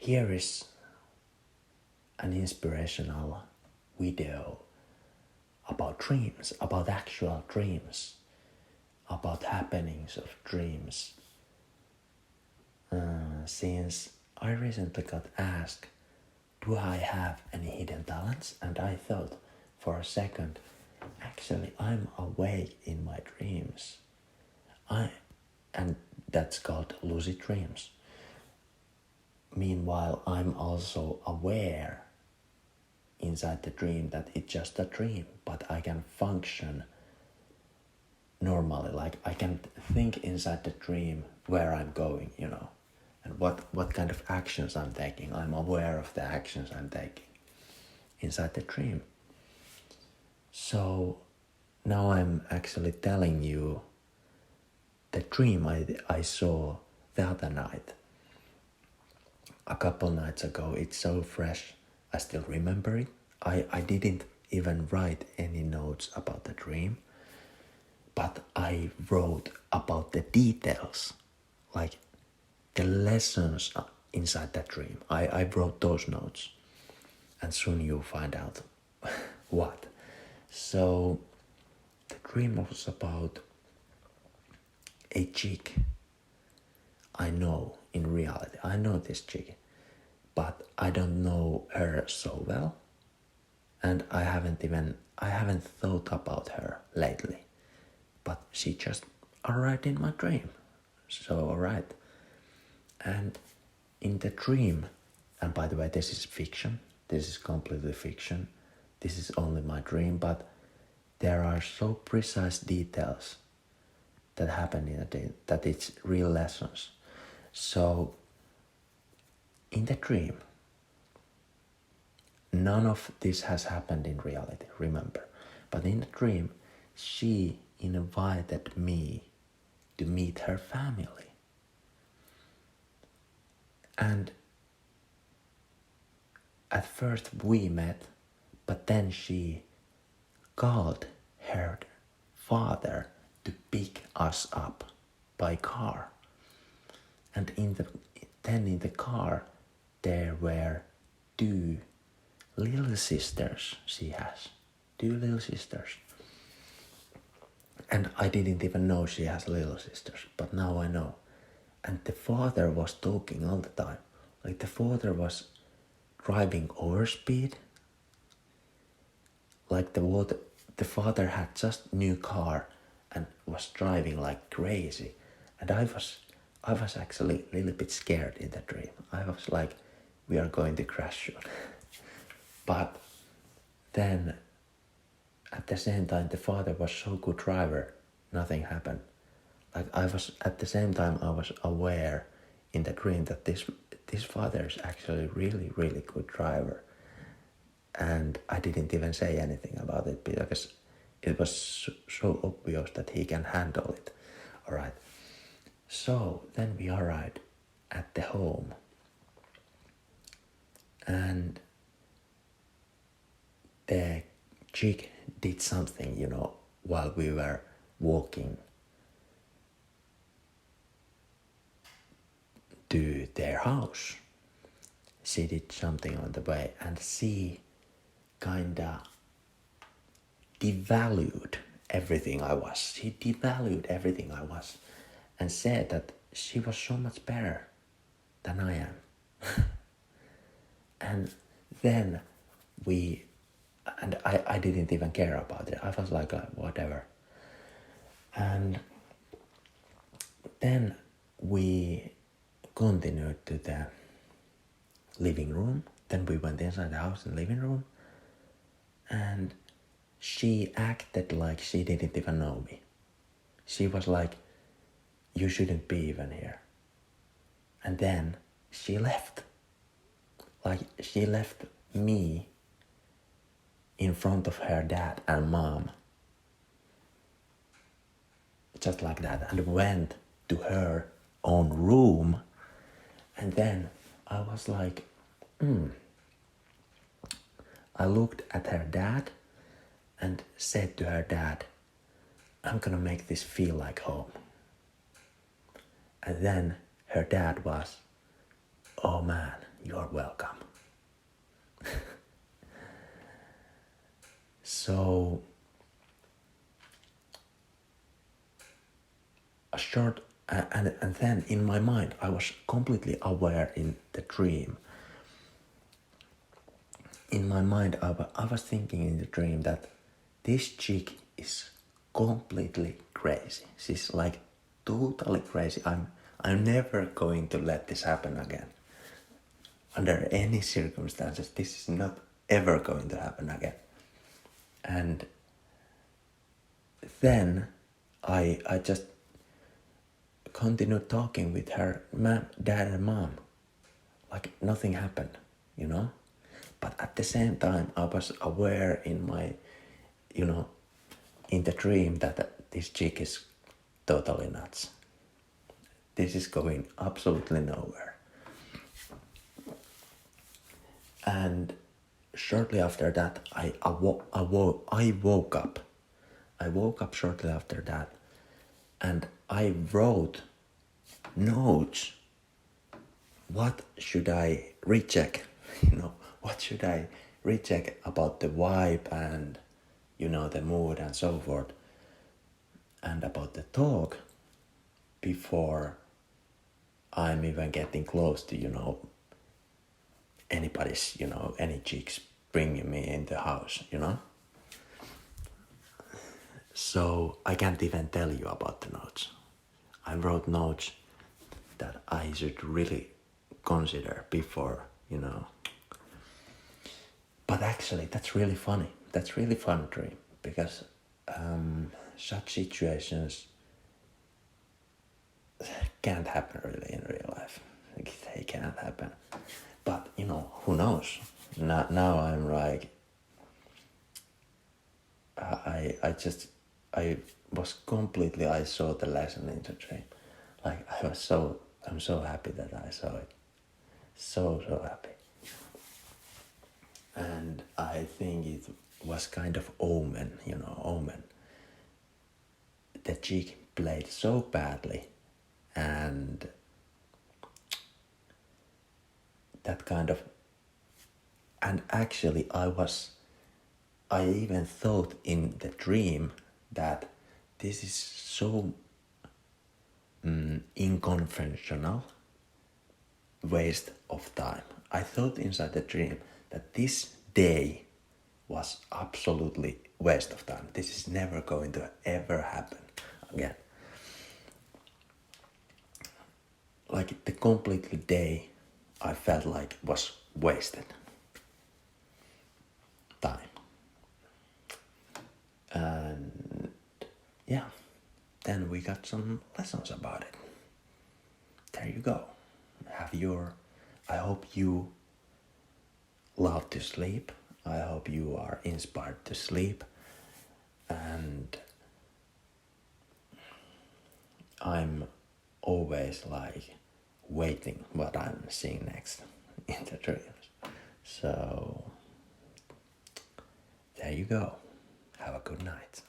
here is an inspirational video about dreams, about actual dreams, about happenings of dreams. Since I recently got asked, do I have any hidden talents? And I thought for a second, actually I'm awake in my dreams. And that's called lucid dreams. Meanwhile, I'm also aware inside the dream that it's just a dream, but I can function normally. Like I can think inside the dream where I'm going, and what kind of actions I'm taking. I'm aware of the actions I'm taking inside the dream. So now I'm actually telling you the dream I saw the other night. A couple nights ago. It's so fresh, I still remember it. I didn't even write any notes about the dream, but I wrote about the details, like the lessons inside that dream. I wrote those notes, and soon you'll find out what. So the dream was about a chick I know in reality. I know this chick, but I don't know her so well, and I haven't thought about her lately. But she just arrived in my dream. So alright. And in the dream, and by the way, this is fiction. This is completely fiction. This is only my dream, but there are so precise details that happen in a day that it's real lessons. So in the dream, none of this has happened in reality, remember. But in the dream, she invited me to meet her family. And at first we met, but then she called her father to pick us up by car. And in the car there were two little sisters she has. Two little sisters. And I didn't even know she has little sisters, but now I know. And the father was talking all the time. Like the father was driving overspeed. Like the father had just new car and was driving like crazy. And I was actually a little bit scared in the dream. I was like, we are going to crash soon. But then at the same time, the father was so good driver, nothing happened. Like at the same time, I was aware in the dream that this father is actually really, really good driver. And I didn't even say anything about it because it was so obvious that he can handle it. Alright. So then we arrived at the home. And the chick did something, while we were walking to their house. She did something on the way, and she kinda devalued everything I was. She devalued everything I was and said that she was so much better than I am. And then I didn't even care about it. I was like, whatever. And then we continued to the living room. Then we went inside the house in the living room. And she acted like she didn't even know me. She was like, you shouldn't be even here. And then she left. Like she left me in front of her dad and mom. Just like that. And went to her own room. And then I was like, I looked at her dad and said to her dad, I'm gonna make this feel like home. And then her dad was, oh man, You're welcome. So, a short, and then in my mind, I was completely aware in the dream. In my mind, I was thinking in the dream that this chick is completely crazy. She's like totally crazy. I'm never going to let this happen again. Under any circumstances, this is not ever going to happen again. And then I just continued talking with her dad and mom, like nothing happened, you know. But at the same time, I was aware in my, in the dream that this chick is totally nuts. This is going absolutely nowhere. And shortly after that, I woke up. I woke up shortly after that, and I wrote notes. What should I recheck? What should I recheck about the vibe and, the mood and so forth, and about the talk before I'm even getting close to, anybody's, any chicks bringing me in the house, So I can't even tell you about the notes. I wrote notes that I should really consider before, But actually, that's really funny. That's really fun dream because such situations can't happen really in real life. Like, they can't happen. But who knows? Now I'm like, I was completely, I saw the lesson in the dream. Like I'm so happy that I saw it. So happy. And I think it was kind of omen. The chick played so badly, and that kind of, and actually I even thought in the dream that this is so inconventional waste of time. I thought inside the dream that this day was absolutely waste of time. This is never going to ever happen again. Like the completely day I felt like was wasted time. And yeah, then we got some lessons about it. There you go. I hope you love to sleep. I hope you are inspired to sleep. And I'm always like waiting what I'm seeing next in the dreams. So there you go. Have a good night.